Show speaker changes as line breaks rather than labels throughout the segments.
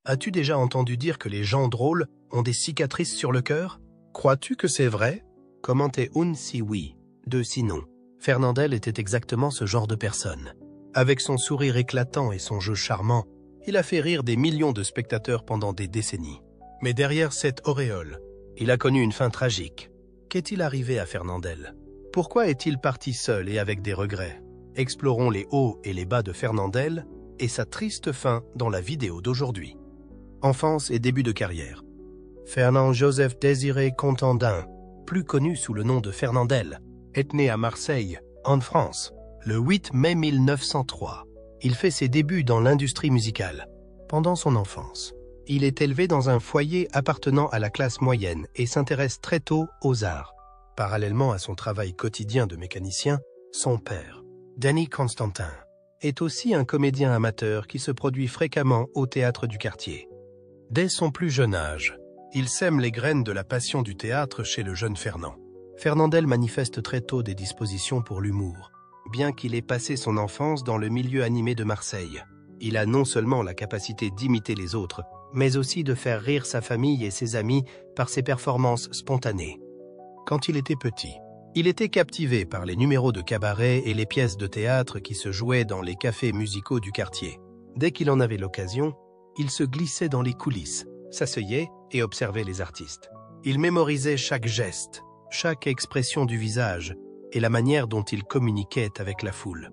As-tu déjà entendu dire que les gens drôles ont des cicatrices sur le cœur? Crois-tu que c'est vrai? Commentait un si oui, deux si non. Fernandel était exactement ce genre de personne. Avec son sourire éclatant et son jeu charmant, il a fait rire des millions de spectateurs pendant des décennies. Mais derrière cette auréole, il a connu une fin tragique. Qu'est-il arrivé à Fernandel? Pourquoi est-il parti seul et avec des regrets? Explorons les hauts et les bas de Fernandel et sa triste fin dans la vidéo d'aujourd'hui. Enfance et début de carrière. Fernand-Joseph Désiré Contandin, plus connu sous le nom de Fernandel, est né à Marseille, en France, le 8 mai 1903. Il fait ses débuts dans l'industrie musicale. Pendant son enfance, il est élevé dans un foyer appartenant à la classe moyenne et s'intéresse très tôt aux arts. Parallèlement à son travail quotidien de mécanicien, son père, Danny Constantin, est aussi un comédien amateur qui se produit fréquemment au théâtre du quartier. Dès son plus jeune âge, il sème les graines de la passion du théâtre chez le jeune Fernand. Fernandel manifeste très tôt des dispositions pour l'humour. Bien qu'il ait passé son enfance dans le milieu animé de Marseille, il a non seulement la capacité d'imiter les autres, mais aussi de faire rire sa famille et ses amis par ses performances spontanées. Quand il était petit, il était captivé par les numéros de cabaret et les pièces de théâtre qui se jouaient dans les cafés musicaux du quartier. Dès qu'il en avait l'occasion, il se glissait dans les coulisses, s'asseyait et observait les artistes. Il mémorisait chaque geste, chaque expression du visage et la manière dont il communiquait avec la foule.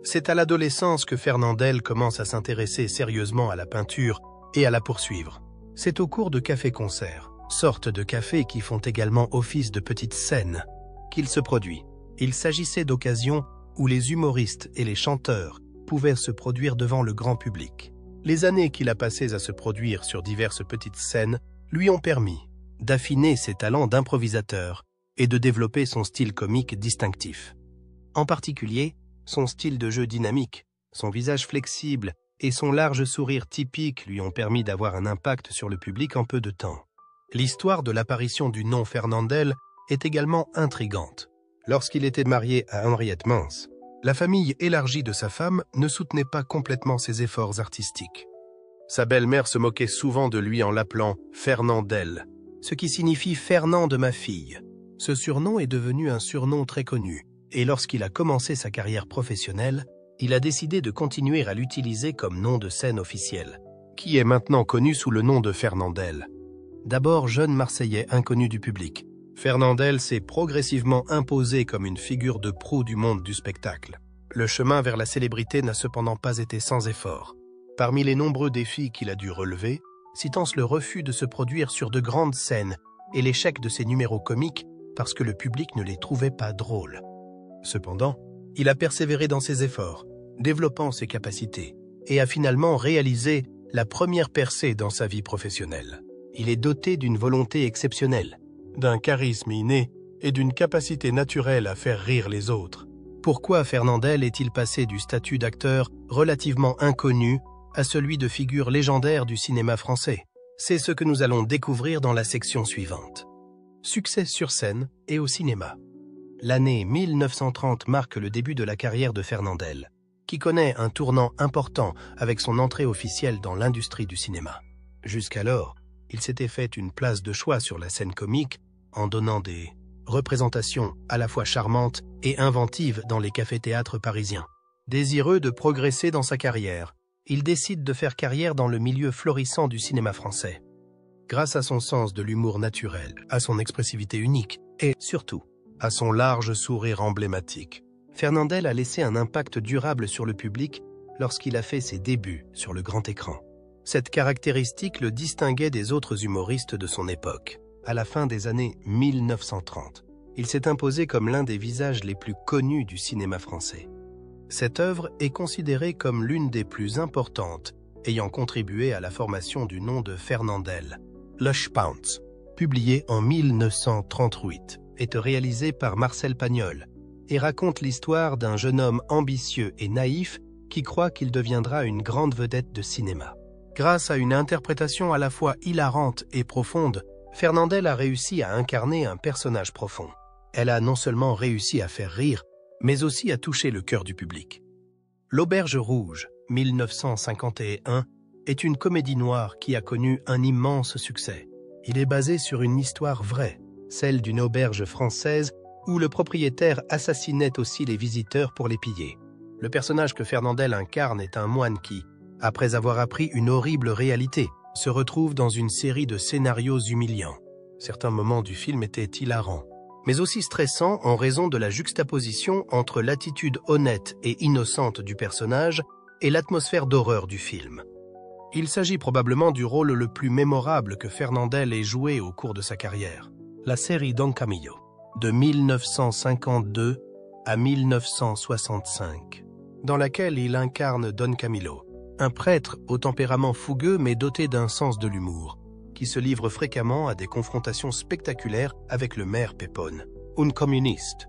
C'est à l'adolescence que Fernandel commence à s'intéresser sérieusement à la peinture et à la poursuivre. C'est au cours de cafés-concerts, sortes de cafés qui font également office de petites scènes, qu'il se produit. Il s'agissait d'occasions où les humoristes et les chanteurs pouvaient se produire devant le grand public. Les années qu'il a passées à se produire sur diverses petites scènes lui ont permis d'affiner ses talents d'improvisateur et de développer son style comique distinctif. En particulier, son style de jeu dynamique, son visage flexible et son large sourire typique lui ont permis d'avoir un impact sur le public en peu de temps. L'histoire de l'apparition du nom Fernandel est également intrigante. Lorsqu'il était marié à Henriette Mance, la famille élargie de sa femme ne soutenait pas complètement ses efforts artistiques. Sa belle-mère se moquait souvent de lui en l'appelant Fernandel, ce qui signifie Fernand de ma fille. Ce surnom est devenu un surnom très connu, et lorsqu'il a commencé sa carrière professionnelle, il a décidé de continuer à l'utiliser comme nom de scène officiel, qui est maintenant connu sous le nom de Fernandel. D'abord jeune Marseillais inconnu du public, Fernandel s'est progressivement imposé comme une figure de proue du monde du spectacle. Le chemin vers la célébrité n'a cependant pas été sans effort. Parmi les nombreux défis qu'il a dû relever, citons le refus de se produire sur de grandes scènes et l'échec de ses numéros comiques parce que le public ne les trouvait pas drôles. Cependant, il a persévéré dans ses efforts, développant ses capacités, et a finalement réalisé la première percée dans sa vie professionnelle. Il est doté d'une volonté exceptionnelle, d'un charisme inné et d'une capacité naturelle à faire rire les autres. Pourquoi Fernandel est-il passé du statut d'acteur relativement inconnu à celui de figure légendaire du cinéma français? C'est ce que nous allons découvrir dans la section suivante. Succès sur scène et au cinéma. L'année 1930 marque le début de la carrière de Fernandel, qui connaît un tournant important avec son entrée officielle dans l'industrie du cinéma. Jusqu'alors, il s'était fait une place de choix sur la scène comique en donnant des représentations à la fois charmantes et inventives dans les cafés-théâtres parisiens. Désireux de progresser dans sa carrière, il décide de faire carrière dans le milieu florissant du cinéma français. Grâce à son sens de l'humour naturel, à son expressivité unique et, surtout, à son large sourire emblématique, Fernandel a laissé un impact durable sur le public lorsqu'il a fait ses débuts sur le grand écran. Cette caractéristique le distinguait des autres humoristes de son époque. À la fin des années 1930, il s'est imposé comme l'un des visages les plus connus du cinéma français. Cette œuvre est considérée comme l'une des plus importantes, ayant contribué à la formation du nom de Fernandel. Lush Pounce, publié en 1938, est réalisé par Marcel Pagnol et raconte l'histoire d'un jeune homme ambitieux et naïf qui croit qu'il deviendra une grande vedette de cinéma. Grâce à une interprétation à la fois hilarante et profonde, Fernandel a réussi à incarner un personnage profond. Elle a non seulement réussi à faire rire, mais aussi à toucher le cœur du public. L'Auberge rouge, 1951, est une comédie noire qui a connu un immense succès. Il est basé sur une histoire vraie, celle d'une auberge française où le propriétaire assassinait aussi les visiteurs pour les piller. Le personnage que Fernandel incarne est un moine qui, après avoir appris une horrible réalité, se retrouve dans une série de scénarios humiliants. Certains moments du film étaient hilarants, mais aussi stressants en raison de la juxtaposition entre l'attitude honnête et innocente du personnage et l'atmosphère d'horreur du film. Il s'agit probablement du rôle le plus mémorable que Fernandel ait joué au cours de sa carrière, la série Don Camillo, de 1952 à 1965, dans laquelle il incarne Don Camillo, un prêtre au tempérament fougueux mais doté d'un sens de l'humour, qui se livre fréquemment à des confrontations spectaculaires avec le maire Pepone, un communiste.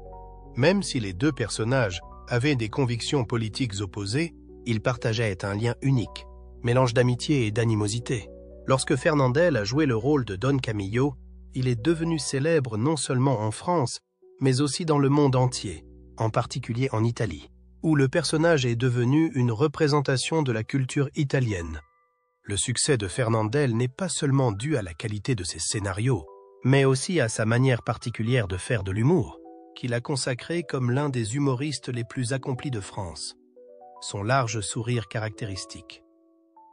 Même si les deux personnages avaient des convictions politiques opposées, ils partageaient un lien unique, mélange d'amitié et d'animosité. Lorsque Fernandel a joué le rôle de Don Camillo, il est devenu célèbre non seulement en France, mais aussi dans le monde entier, en particulier en Italie, où le personnage est devenu une représentation de la culture italienne. Le succès de Fernandel n'est pas seulement dû à la qualité de ses scénarios, mais aussi à sa manière particulière de faire de l'humour, qu'il a consacré comme l'un des humoristes les plus accomplis de France. Son large sourire caractéristique.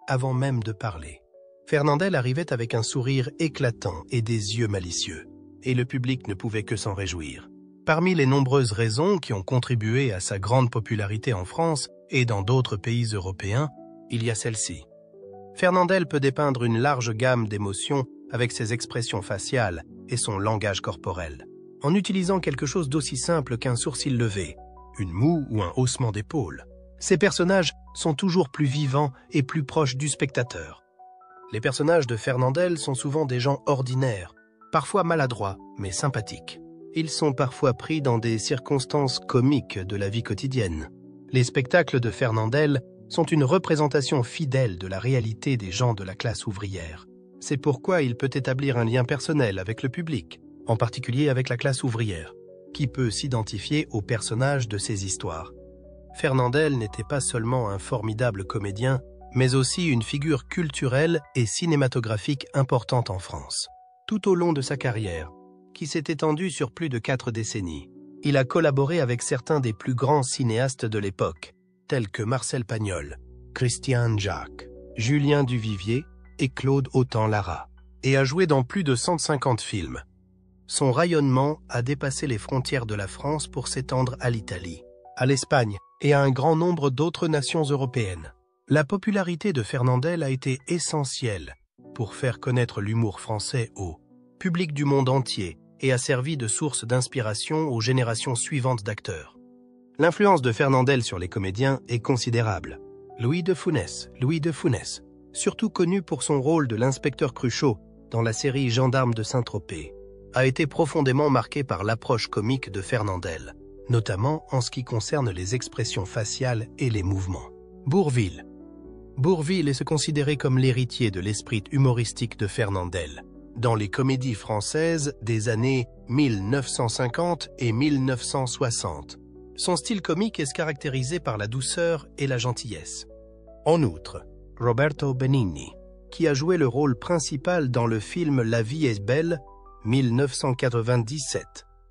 Avant même de parler, Fernandel arrivait avec un sourire éclatant et des yeux malicieux, et le public ne pouvait que s'en réjouir. Parmi les nombreuses raisons qui ont contribué à sa grande popularité en France et dans d'autres pays européens, il y a celle-ci. Fernandel peut dépeindre une large gamme d'émotions avec ses expressions faciales et son langage corporel, en utilisant quelque chose d'aussi simple qu'un sourcil levé, une moue ou un haussement d'épaule. Ces personnages sont toujours plus vivants et plus proches du spectateur. Les personnages de Fernandel sont souvent des gens ordinaires, parfois maladroits, mais sympathiques. Ils sont parfois pris dans des circonstances comiques de la vie quotidienne. Les spectacles de Fernandel sont une représentation fidèle de la réalité des gens de la classe ouvrière. C'est pourquoi il peut établir un lien personnel avec le public, en particulier avec la classe ouvrière, qui peut s'identifier aux personnages de ses histoires. Fernandel n'était pas seulement un formidable comédien, mais aussi une figure culturelle et cinématographique importante en France. Tout au long de sa carrière, qui s'est étendue sur plus de 4 décennies, il a collaboré avec certains des plus grands cinéastes de l'époque, tels que Marcel Pagnol, Christian Jacques, Julien Duvivier et Claude Autant-Lara, et a joué dans plus de 150 films. Son rayonnement a dépassé les frontières de la France pour s'étendre à l'Italie, à l'Espagne et à un grand nombre d'autres nations européennes. La popularité de Fernandel a été essentielle pour faire connaître l'humour français au public du monde entier et a servi de source d'inspiration aux générations suivantes d'acteurs. L'influence de Fernandel sur les comédiens est considérable. Louis de Funès, surtout connu pour son rôle de l'inspecteur Cruchot dans la série Gendarmes de Saint-Tropez, a été profondément marqué par l'approche comique de Fernandel, notamment en ce qui concerne les expressions faciales et les mouvements. Bourvil est considéré comme l'héritier de l'esprit humoristique de Fernandel, dans les comédies françaises des années 1950 et 1960. Son style comique est caractérisé par la douceur et la gentillesse. En outre, Roberto Benigni, qui a joué le rôle principal dans le film La vie est belle, 1997,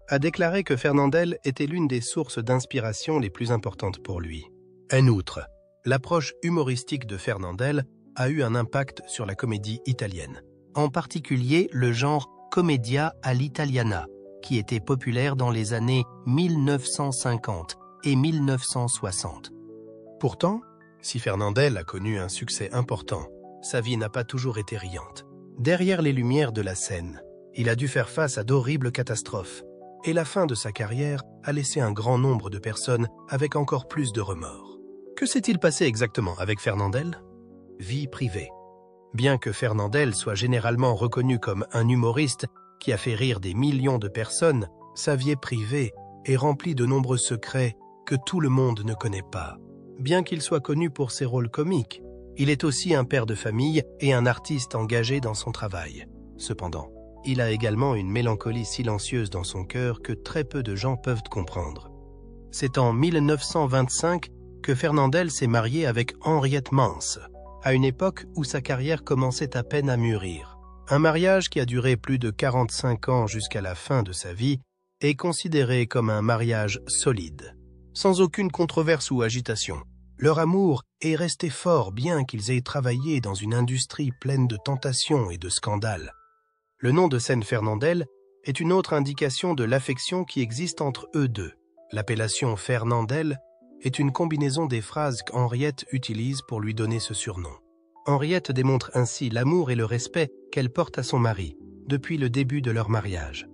a déclaré que Fernandel était l'une des sources d'inspiration les plus importantes pour lui. En outre, l'approche humoristique de Fernandel a eu un impact sur la comédie italienne, en particulier le genre commedia all'italiana, qui était populaire dans les années 1950 et 1960. Pourtant, si Fernandel a connu un succès important, sa vie n'a pas toujours été riante. Derrière les lumières de la scène, il a dû faire face à d'horribles catastrophes, et la fin de sa carrière a laissé un grand nombre de personnes avec encore plus de remords. Que s'est-il passé exactement avec Fernandel? Vie privée. Bien que Fernandel soit généralement reconnu comme un humoriste qui a fait rire des millions de personnes, sa vie privée est remplie de nombreux secrets que tout le monde ne connaît pas. Bien qu'il soit connu pour ses rôles comiques, il est aussi un père de famille et un artiste engagé dans son travail. Cependant, il a également une mélancolie silencieuse dans son cœur que très peu de gens peuvent comprendre. C'est en 1925 que Fernandel s'est marié avec Henriette Mance, à une époque où sa carrière commençait à peine à mûrir. Un mariage qui a duré plus de 45 ans jusqu'à la fin de sa vie est considéré comme un mariage solide, sans aucune controverse ou agitation. Leur amour est resté fort bien qu'ils aient travaillé dans une industrie pleine de tentations et de scandales. Le nom de scène Fernandel est une autre indication de l'affection qui existe entre eux deux. L'appellation Fernandel est une combinaison des phrases qu'Henriette utilise pour lui donner ce surnom. Henriette démontre ainsi l'amour et le respect qu'elle porte à son mari depuis le début de leur mariage.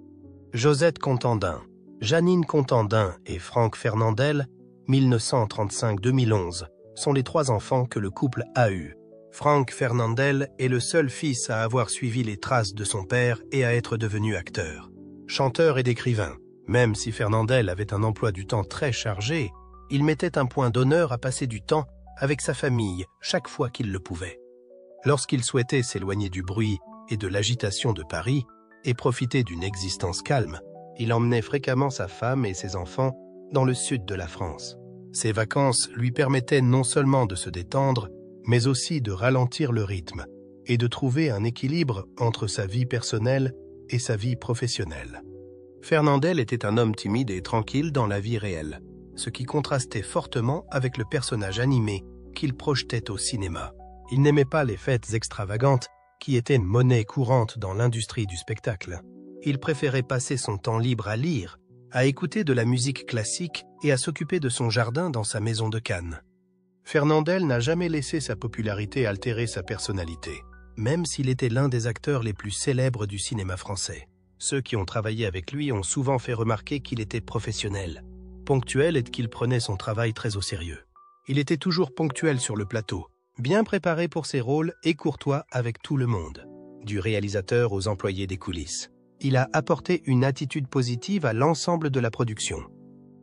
Josette Contandin, Janine Contandin et Franck Fernandel, 1935-2011, sont les 3 enfants que le couple a eus. Franck Fernandel est le seul fils à avoir suivi les traces de son père et à être devenu acteur, chanteur et écrivain. Même si Fernandel avait un emploi du temps très chargé, il mettait un point d'honneur à passer du temps avec sa famille chaque fois qu'il le pouvait. Lorsqu'il souhaitait s'éloigner du bruit et de l'agitation de Paris et profiter d'une existence calme, il emmenait fréquemment sa femme et ses enfants dans le sud de la France. Ces vacances lui permettaient non seulement de se détendre, mais aussi de ralentir le rythme et de trouver un équilibre entre sa vie personnelle et sa vie professionnelle. Fernandel était un homme timide et tranquille dans la vie réelle, ce qui contrastait fortement avec le personnage animé qu'il projetait au cinéma. Il n'aimait pas les fêtes extravagantes qui étaient une monnaie courante dans l'industrie du spectacle. Il préférait passer son temps libre à lire, à écouter de la musique classique et à s'occuper de son jardin dans sa maison de Cannes. Fernandel n'a jamais laissé sa popularité altérer sa personnalité, même s'il était l'un des acteurs les plus célèbres du cinéma français. Ceux qui ont travaillé avec lui ont souvent fait remarquer qu'il était professionnel, ponctuel et qu'il prenait son travail très au sérieux. Il était toujours ponctuel sur le plateau, bien préparé pour ses rôles et courtois avec tout le monde, du réalisateur aux employés des coulisses. Il a apporté une attitude positive à l'ensemble de la production.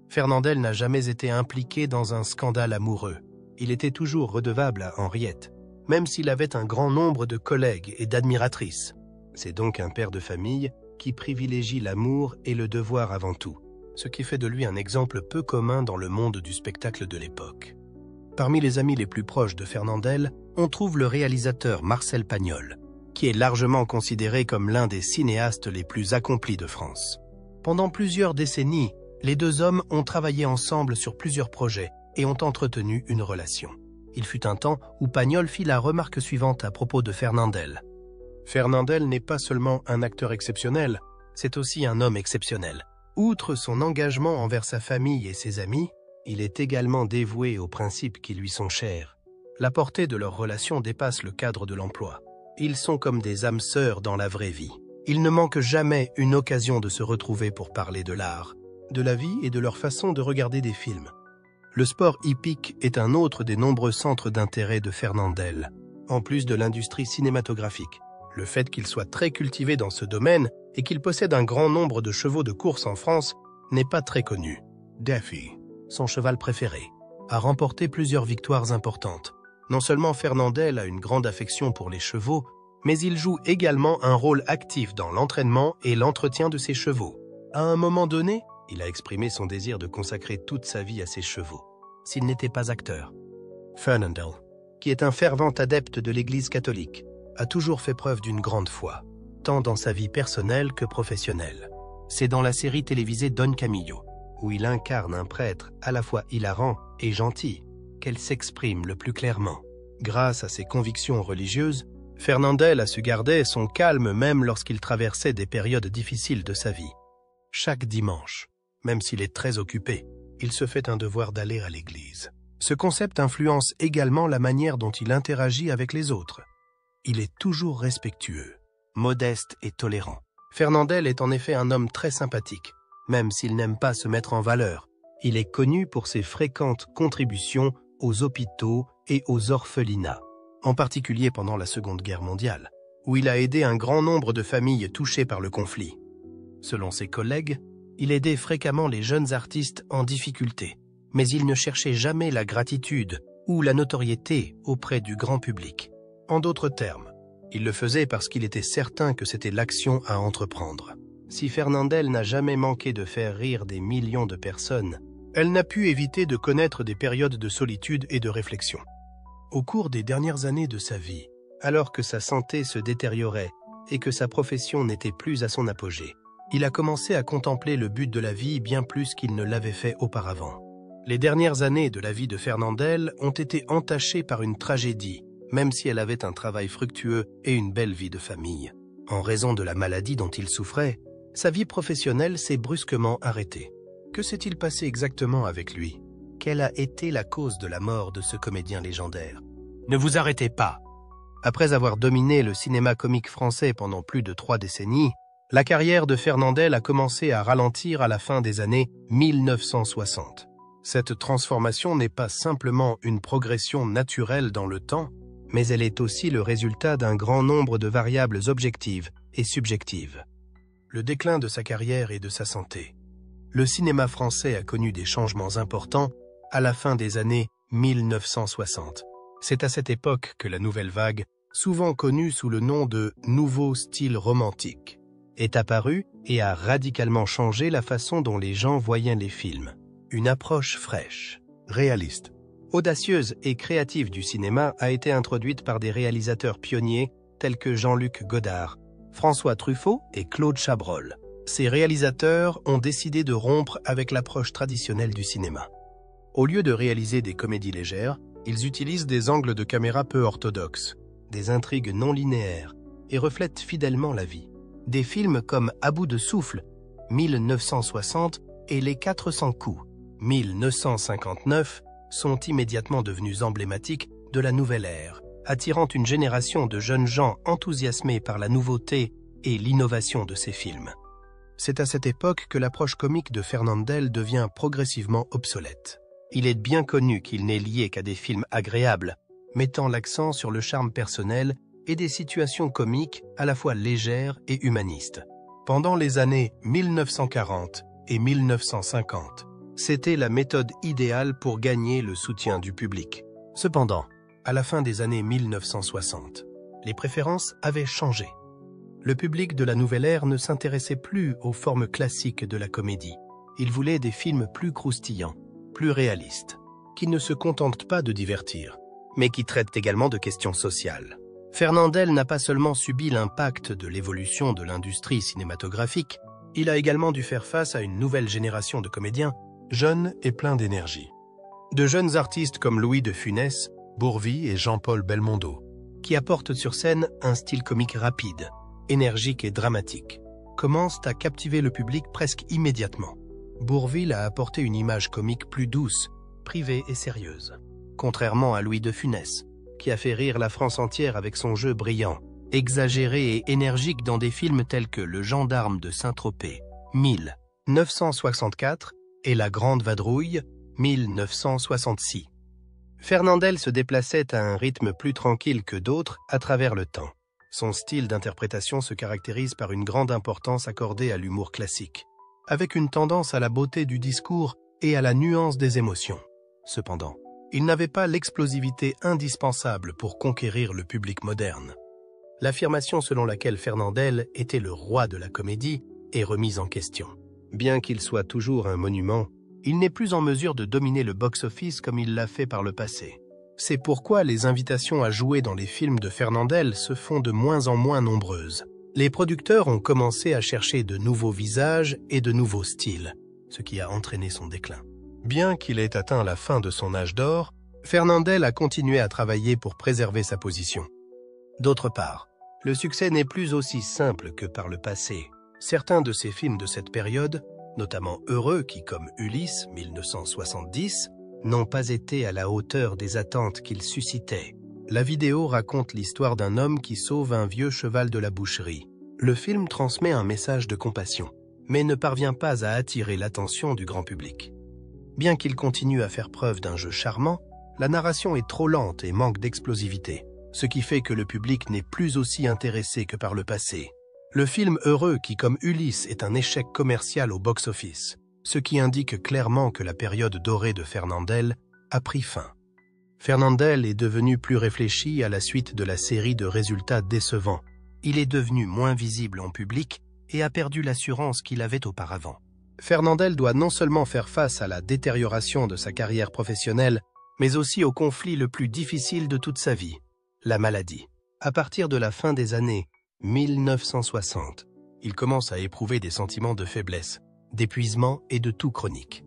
Fernandel n'a jamais été impliqué dans un scandale amoureux. Il était toujours redevable à Henriette, même s'il avait un grand nombre de collègues et d'admiratrices. C'est donc un père de famille qui privilégie l'amour et le devoir avant tout, ce qui fait de lui un exemple peu commun dans le monde du spectacle de l'époque. Parmi les amis les plus proches de Fernandel, on trouve le réalisateur Marcel Pagnol, qui est largement considéré comme l'un des cinéastes les plus accomplis de France. Pendant plusieurs décennies, les 2 hommes ont travaillé ensemble sur plusieurs projets et ont entretenu une relation. Il fut un temps où Pagnol fit la remarque suivante à propos de Fernandel. Fernandel n'est pas seulement un acteur exceptionnel, c'est aussi un homme exceptionnel. Outre son engagement envers sa famille et ses amis, il est également dévoué aux principes qui lui sont chers. La portée de leur relation dépasse le cadre de l'emploi. Ils sont comme des âmes sœurs dans la vraie vie. Ils ne manquent jamais une occasion de se retrouver pour parler de l'art, de la vie et de leur façon de regarder des films. Le sport hippique est un autre des nombreux centres d'intérêt de Fernandel, en plus de l'industrie cinématographique. Le fait qu'il soit très cultivé dans ce domaine et qu'il possède un grand nombre de chevaux de course en France n'est pas très connu. Daffy, son cheval préféré, a remporté plusieurs victoires importantes. Non seulement Fernandel a une grande affection pour les chevaux, mais il joue également un rôle actif dans l'entraînement et l'entretien de ses chevaux. À un moment donné, il a exprimé son désir de consacrer toute sa vie à ses chevaux, s'il n'était pas acteur. Fernandel, qui est un fervent adepte de l'Église catholique, a toujours fait preuve d'une grande foi, tant dans sa vie personnelle que professionnelle. C'est dans la série télévisée Don Camillo, où il incarne un prêtre à la fois hilarant et gentil, qu'elle s'exprime le plus clairement. Grâce à ses convictions religieuses, Fernandel a su garder son calme même lorsqu'il traversait des périodes difficiles de sa vie. Chaque dimanche, même s'il est très occupé, il se fait un devoir d'aller à l'église. Ce concept influence également la manière dont il interagit avec les autres. Il est toujours respectueux, modeste et tolérant. Fernandel est en effet un homme très sympathique, même s'il n'aime pas se mettre en valeur. Il est connu pour ses fréquentes contributions aux hôpitaux et aux orphelinats, en particulier pendant la Seconde Guerre mondiale, où il a aidé un grand nombre de familles touchées par le conflit. Selon ses collègues, il aidait fréquemment les jeunes artistes en difficulté, mais il ne cherchait jamais la gratitude ou la notoriété auprès du grand public. En d'autres termes, il le faisait parce qu'il était certain que c'était l'action à entreprendre. Si Fernandel n'a jamais manqué de faire rire des millions de personnes, elle n'a pu éviter de connaître des périodes de solitude et de réflexion. Au cours des dernières années de sa vie, alors que sa santé se détériorait et que sa profession n'était plus à son apogée, il a commencé à contempler le but de la vie bien plus qu'il ne l'avait fait auparavant. Les dernières années de la vie de Fernandel ont été entachées par une tragédie, même si elle avait un travail fructueux et une belle vie de famille. En raison de la maladie dont il souffrait, sa vie professionnelle s'est brusquement arrêtée. Que s'est-il passé exactement avec lui? Quelle a été la cause de la mort de ce comédien légendaire? Ne vous arrêtez pas! Après avoir dominé le cinéma comique français pendant plus de 3 décennies, la carrière de Fernandel a commencé à ralentir à la fin des années 1960. Cette transformation n'est pas simplement une progression naturelle dans le temps, mais elle est aussi le résultat d'un grand nombre de variables objectives et subjectives. Le déclin de sa carrière et de sa santé. Le cinéma français a connu des changements importants à la fin des années 1960. C'est à cette époque que la nouvelle vague, souvent connue sous le nom de « nouveau style romantique », est apparue et a radicalement changé la façon dont les gens voyaient les films. Une approche fraîche, réaliste, audacieuse et créative du cinéma a été introduite par des réalisateurs pionniers tels que Jean-Luc Godard, François Truffaut et Claude Chabrol. Ces réalisateurs ont décidé de rompre avec l'approche traditionnelle du cinéma. Au lieu de réaliser des comédies légères, ils utilisent des angles de caméra peu orthodoxes, des intrigues non linéaires et reflètent fidèlement la vie. Des films comme À bout de souffle, 1960 et Les 400 coups, 1959, sont immédiatement devenus emblématiques de la nouvelle ère, attirant une génération de jeunes gens enthousiasmés par la nouveauté et l'innovation de ces films. C'est à cette époque que l'approche comique de Fernandel devient progressivement obsolète. Il est bien connu qu'il n'est lié qu'à des films agréables, mettant l'accent sur le charme personnel et des situations comiques à la fois légères et humanistes. Pendant les années 1940 et 1950, c'était la méthode idéale pour gagner le soutien du public. Cependant, à la fin des années 1960, les préférences avaient changé. Le public de la nouvelle ère ne s'intéressait plus aux formes classiques de la comédie. Il voulait des films plus croustillants, plus réalistes, qui ne se contentent pas de divertir, mais qui traitent également de questions sociales. Fernandel n'a pas seulement subi l'impact de l'évolution de l'industrie cinématographique, il a également dû faire face à une nouvelle génération de comédiens jeunes et pleins d'énergie. De jeunes artistes comme Louis de Funès, Bourvil et Jean-Paul Belmondo, qui apportent sur scène un style comique rapide, énergique et dramatique, commencent à captiver le public presque immédiatement. Bourvil a apporté une image comique plus douce, privée et sérieuse, contrairement à Louis de Funès, qui a fait rire la France entière avec son jeu brillant, exagéré et énergique dans des films tels que Le Gendarme de Saint-Tropez, 1964, et La Grande Vadrouille, 1966. Fernandel se déplaçait à un rythme plus tranquille que d'autres à travers le temps. Son style d'interprétation se caractérise par une grande importance accordée à l'humour classique, avec une tendance à la beauté du discours et à la nuance des émotions. Cependant, il n'avait pas l'explosivité indispensable pour conquérir le public moderne. L'affirmation selon laquelle Fernandel était le roi de la comédie est remise en question. Bien qu'il soit toujours un monument, il n'est plus en mesure de dominer le box-office comme il l'a fait par le passé. C'est pourquoi les invitations à jouer dans les films de Fernandel se font de moins en moins nombreuses. Les producteurs ont commencé à chercher de nouveaux visages et de nouveaux styles, ce qui a entraîné son déclin. Bien qu'il ait atteint la fin de son âge d'or, Fernandel a continué à travailler pour préserver sa position. D'autre part, le succès n'est plus aussi simple que par le passé. Certains de ces films de cette période, notamment Heureux qui, comme Ulysse, 1970, n'ont pas été à la hauteur des attentes qu'ils suscitaient. La vidéo raconte l'histoire d'un homme qui sauve un vieux cheval de la boucherie. Le film transmet un message de compassion, mais ne parvient pas à attirer l'attention du grand public. Bien qu'il continue à faire preuve d'un jeu charmant, la narration est trop lente et manque d'explosivité, ce qui fait que le public n'est plus aussi intéressé que par le passé. Le film Heureux qui, comme Ulysse, est un échec commercial au box-office, ce qui indique clairement que la période dorée de Fernandel a pris fin. Fernandel est devenu plus réfléchi à la suite de la série de résultats décevants. Il est devenu moins visible en public et a perdu l'assurance qu'il avait auparavant. Fernandel doit non seulement faire face à la détérioration de sa carrière professionnelle, mais aussi au conflit le plus difficile de toute sa vie, la maladie. À partir de la fin des années 1960, il commence à éprouver des sentiments de faiblesse, d'épuisement et de toux chronique.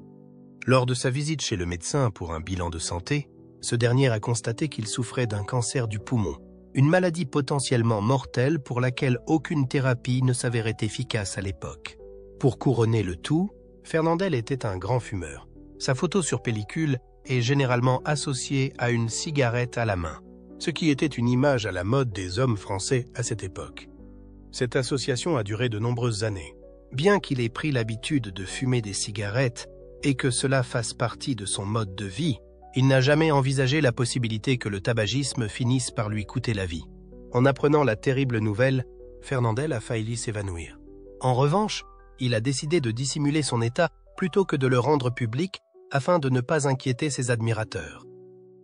Lors de sa visite chez le médecin pour un bilan de santé, ce dernier a constaté qu'il souffrait d'un cancer du poumon, une maladie potentiellement mortelle pour laquelle aucune thérapie ne s'avérait efficace à l'époque. Pour couronner le tout, Fernandel était un grand fumeur. Sa photo sur pellicule est généralement associée à une cigarette à la main, ce qui était une image à la mode des hommes français à cette époque. Cette association a duré de nombreuses années. Bien qu'il ait pris l'habitude de fumer des cigarettes et que cela fasse partie de son mode de vie, il n'a jamais envisagé la possibilité que le tabagisme finisse par lui coûter la vie. En apprenant la terrible nouvelle, Fernandel a failli s'évanouir. En revanche, il a décidé de dissimuler son état plutôt que de le rendre public afin de ne pas inquiéter ses admirateurs.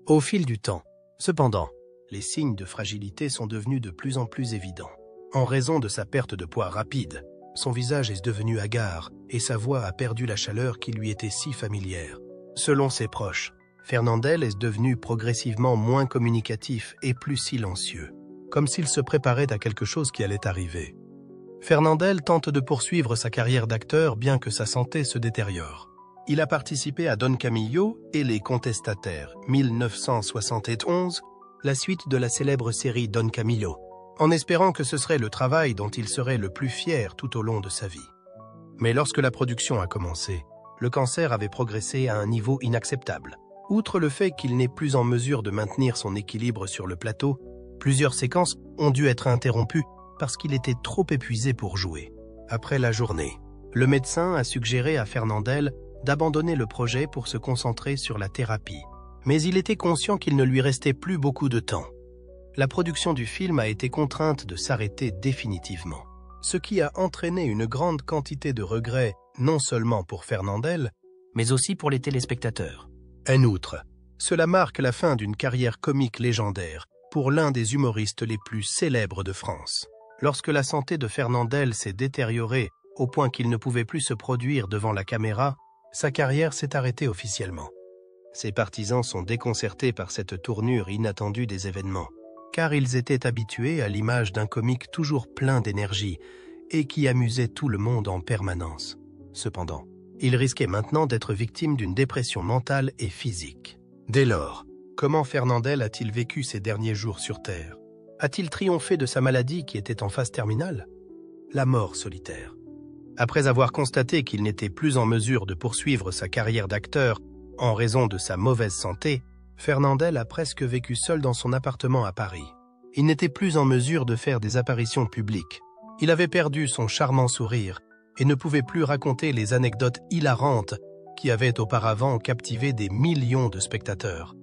Au fil du temps, cependant, les signes de fragilité sont devenus de plus en plus évidents. En raison de sa perte de poids rapide, son visage est devenu hagard et sa voix a perdu la chaleur qui lui était si familière. Selon ses proches, Fernandel est devenu progressivement moins communicatif et plus silencieux, comme s'il se préparait à quelque chose qui allait arriver. Fernandel tente de poursuivre sa carrière d'acteur bien que sa santé se détériore. Il a participé à Don Camillo et Les Contestataires, 1971, la suite de la célèbre série Don Camillo, en espérant que ce serait le travail dont il serait le plus fier tout au long de sa vie. Mais lorsque la production a commencé, le cancer avait progressé à un niveau inacceptable. Outre le fait qu'il n'est plus en mesure de maintenir son équilibre sur le plateau, plusieurs séquences ont dû être interrompues parce qu'il était trop épuisé pour jouer. Après la journée, le médecin a suggéré à Fernandel d'abandonner le projet pour se concentrer sur la thérapie. Mais il était conscient qu'il ne lui restait plus beaucoup de temps. La production du film a été contrainte de s'arrêter définitivement, ce qui a entraîné une grande quantité de regrets non seulement pour Fernandel, mais aussi pour les téléspectateurs. En outre, cela marque la fin d'une carrière comique légendaire pour l'un des humoristes les plus célèbres de France. Lorsque la santé de Fernandel s'est détériorée au point qu'il ne pouvait plus se produire devant la caméra, sa carrière s'est arrêtée officiellement. Ses partisans sont déconcertés par cette tournure inattendue des événements, car ils étaient habitués à l'image d'un comique toujours plein d'énergie et qui amusait tout le monde en permanence. Cependant, il risquait maintenant d'être victime d'une dépression mentale et physique. Dès lors, comment Fernandel a-t-il vécu ses derniers jours sur Terre? A-t-il triomphé de sa maladie qui était en phase terminale? La mort solitaire. Après avoir constaté qu'il n'était plus en mesure de poursuivre sa carrière d'acteur en raison de sa mauvaise santé, Fernandel a presque vécu seul dans son appartement à Paris. Il n'était plus en mesure de faire des apparitions publiques. Il avait perdu son charmant sourire et ne pouvait plus raconter les anecdotes hilarantes qui avaient auparavant captivé des millions de spectateurs.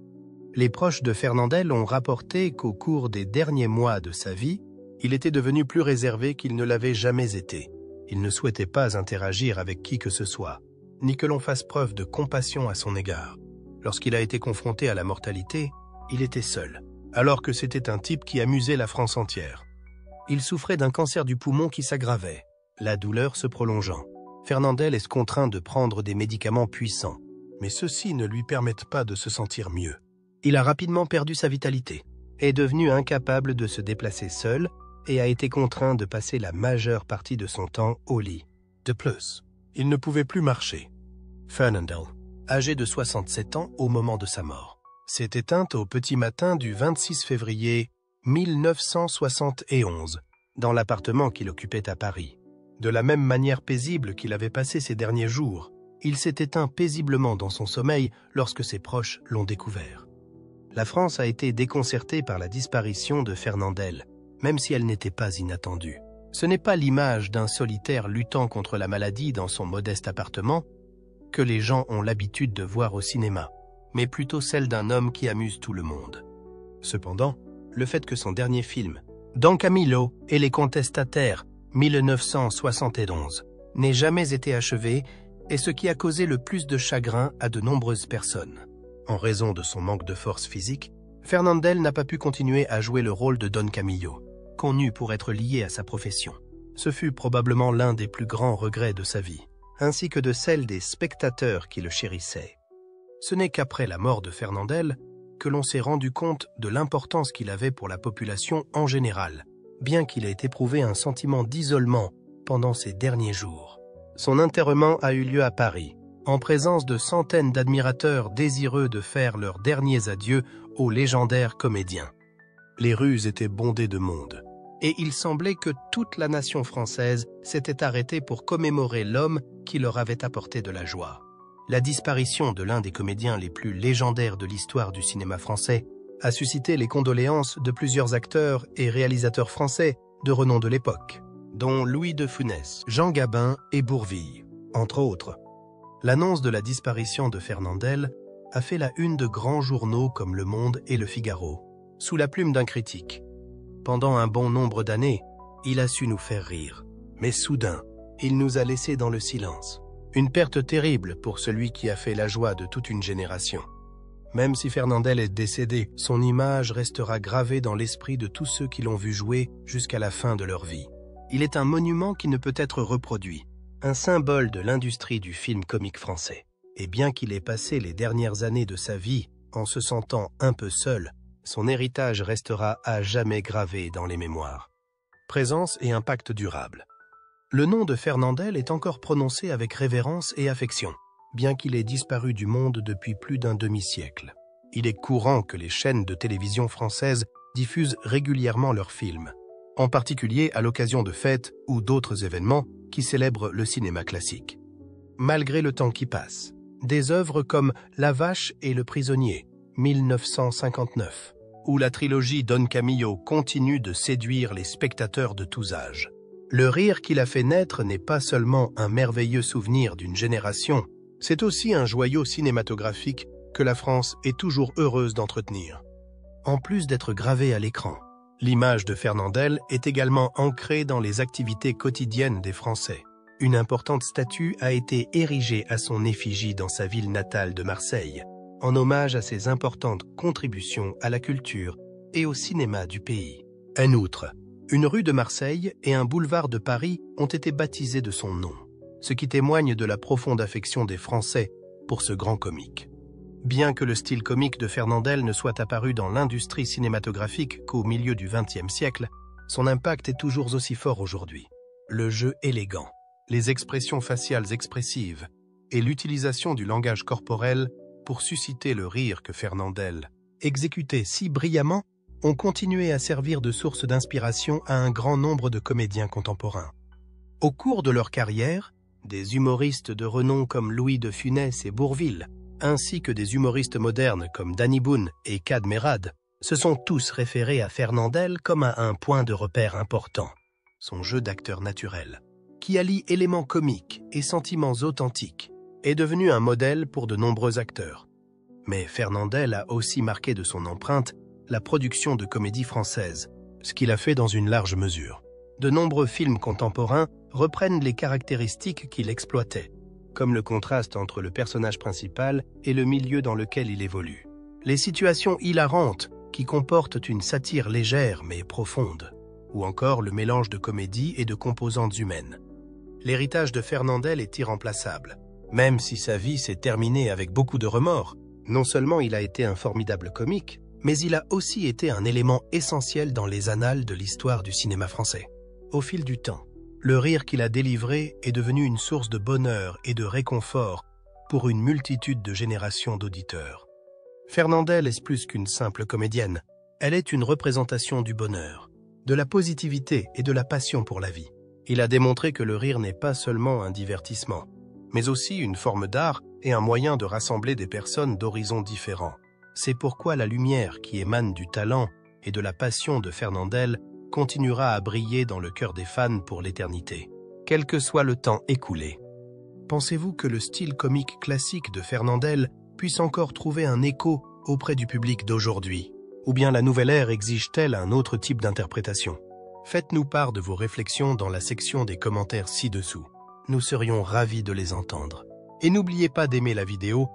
Les proches de Fernandel ont rapporté qu'au cours des derniers mois de sa vie, il était devenu plus réservé qu'il ne l'avait jamais été. Il ne souhaitait pas interagir avec qui que ce soit, ni que l'on fasse preuve de compassion à son égard. Lorsqu'il a été confronté à la mortalité, il était seul, alors que c'était un type qui amusait la France entière. Il souffrait d'un cancer du poumon qui s'aggravait, la douleur se prolongeant. Fernandel est contraint de prendre des médicaments puissants, mais ceux-ci ne lui permettent pas de se sentir mieux. Il a rapidement perdu sa vitalité, est devenu incapable de se déplacer seul et a été contraint de passer la majeure partie de son temps au lit. De plus, il ne pouvait plus marcher. Fernandel, âgé de 67 ans au moment de sa mort, s'est éteint au petit matin du 26 février 1971 dans l'appartement qu'il occupait à Paris. De la même manière paisible qu'il avait passé ses derniers jours, il s'est éteint paisiblement dans son sommeil lorsque ses proches l'ont découvert. La France a été déconcertée par la disparition de Fernandel, même si elle n'était pas inattendue. Ce n'est pas l'image d'un solitaire luttant contre la maladie dans son modeste appartement que les gens ont l'habitude de voir au cinéma, mais plutôt celle d'un homme qui amuse tout le monde. Cependant, le fait que son dernier film, Don Camillo et Les Contestataires, 1971, n'ait jamais été achevé est ce qui a causé le plus de chagrin à de nombreuses personnes. En raison de son manque de force physique, Fernandel n'a pas pu continuer à jouer le rôle de Don Camillo, connu pour être lié à sa profession. Ce fut probablement l'un des plus grands regrets de sa vie, ainsi que de celle des spectateurs qui le chérissaient. Ce n'est qu'après la mort de Fernandel que l'on s'est rendu compte de l'importance qu'il avait pour la population en général, bien qu'il ait éprouvé un sentiment d'isolement pendant ses derniers jours. Son enterrement a eu lieu à Paris, en présence de centaines d'admirateurs désireux de faire leurs derniers adieux au légendaire comédien. Les rues étaient bondées de monde, et il semblait que toute la nation française s'était arrêtée pour commémorer l'homme qui leur avait apporté de la joie. La disparition de l'un des comédiens les plus légendaires de l'histoire du cinéma français a suscité les condoléances de plusieurs acteurs et réalisateurs français de renom de l'époque, dont Louis de Funès, Jean Gabin et Bourvil, entre autres. L'annonce de la disparition de Fernandel a fait la une de grands journaux comme Le Monde et Le Figaro, sous la plume d'un critique. Pendant un bon nombre d'années, il a su nous faire rire. Mais soudain, il nous a laissés dans le silence. Une perte terrible pour celui qui a fait la joie de toute une génération. Même si Fernandel est décédé, son image restera gravée dans l'esprit de tous ceux qui l'ont vu jouer jusqu'à la fin de leur vie. Il est un monument qui ne peut être reproduit, un symbole de l'industrie du film comique français. Et bien qu'il ait passé les dernières années de sa vie en se sentant un peu seul, son héritage restera à jamais gravé dans les mémoires. Présence et impact durable. Le nom de Fernandel est encore prononcé avec révérence et affection, bien qu'il ait disparu du monde depuis plus d'un demi-siècle. Il est courant que les chaînes de télévision françaises diffusent régulièrement leurs films, en particulier à l'occasion de fêtes ou d'autres événements qui célèbrent le cinéma classique. Malgré le temps qui passe, des œuvres comme La Vache et le Prisonnier, 1959, ou la trilogie Don Camillo continue de séduire les spectateurs de tous âges. Le rire qu'il a fait naître n'est pas seulement un merveilleux souvenir d'une génération, c'est aussi un joyau cinématographique que la France est toujours heureuse d'entretenir. En plus d'être gravé à l'écran, l'image de Fernandel est également ancrée dans les activités quotidiennes des Français. Une importante statue a été érigée à son effigie dans sa ville natale de Marseille, en hommage à ses importantes contributions à la culture et au cinéma du pays. En outre, une rue de Marseille et un boulevard de Paris ont été baptisés de son nom, ce qui témoigne de la profonde affection des Français pour ce grand comique. Bien que le style comique de Fernandel ne soit apparu dans l'industrie cinématographique qu'au milieu du XXe siècle, son impact est toujours aussi fort aujourd'hui. Le jeu élégant, les expressions faciales expressives et l'utilisation du langage corporel pour susciter le rire que Fernandel exécutait si brillamment ont continué à servir de source d'inspiration à un grand nombre de comédiens contemporains. Au cours de leur carrière, des humoristes de renom comme Louis de Funès et Bourvil, ainsi que des humoristes modernes comme Danny Boone et Kad Merad, se sont tous référés à Fernandel comme à un point de repère important, son jeu d'acteur naturel, qui allie éléments comiques et sentiments authentiques, est devenu un modèle pour de nombreux acteurs. Mais Fernandel a aussi marqué de son empreinte la production de comédies françaises, ce qu'il a fait dans une large mesure. De nombreux films contemporains reprennent les caractéristiques qu'il exploitait, comme le contraste entre le personnage principal et le milieu dans lequel il évolue. Les situations hilarantes qui comportent une satire légère mais profonde, ou encore le mélange de comédie et de composantes humaines. L'héritage de Fernandel est irremplaçable. Même si sa vie s'est terminée avec beaucoup de remords, non seulement il a été un formidable comique, mais il a aussi été un élément essentiel dans les annales de l'histoire du cinéma français. Au fil du temps, le rire qu'il a délivré est devenu une source de bonheur et de réconfort pour une multitude de générations d'auditeurs. Fernandel est plus qu'une simple comédienne. Elle est une représentation du bonheur, de la positivité et de la passion pour la vie. Il a démontré que le rire n'est pas seulement un divertissement, mais aussi une forme d'art et un moyen de rassembler des personnes d'horizons différents. C'est pourquoi la lumière qui émane du talent et de la passion de Fernandel continuera à briller dans le cœur des fans pour l'éternité, quel que soit le temps écoulé. Pensez-vous que le style comique classique de Fernandel puisse encore trouver un écho auprès du public d'aujourd'hui? Ou bien la nouvelle ère exige-t-elle un autre type d'interprétation? Faites-nous part de vos réflexions dans la section des commentaires ci-dessous. Nous serions ravis de les entendre. Et n'oubliez pas d'aimer la vidéo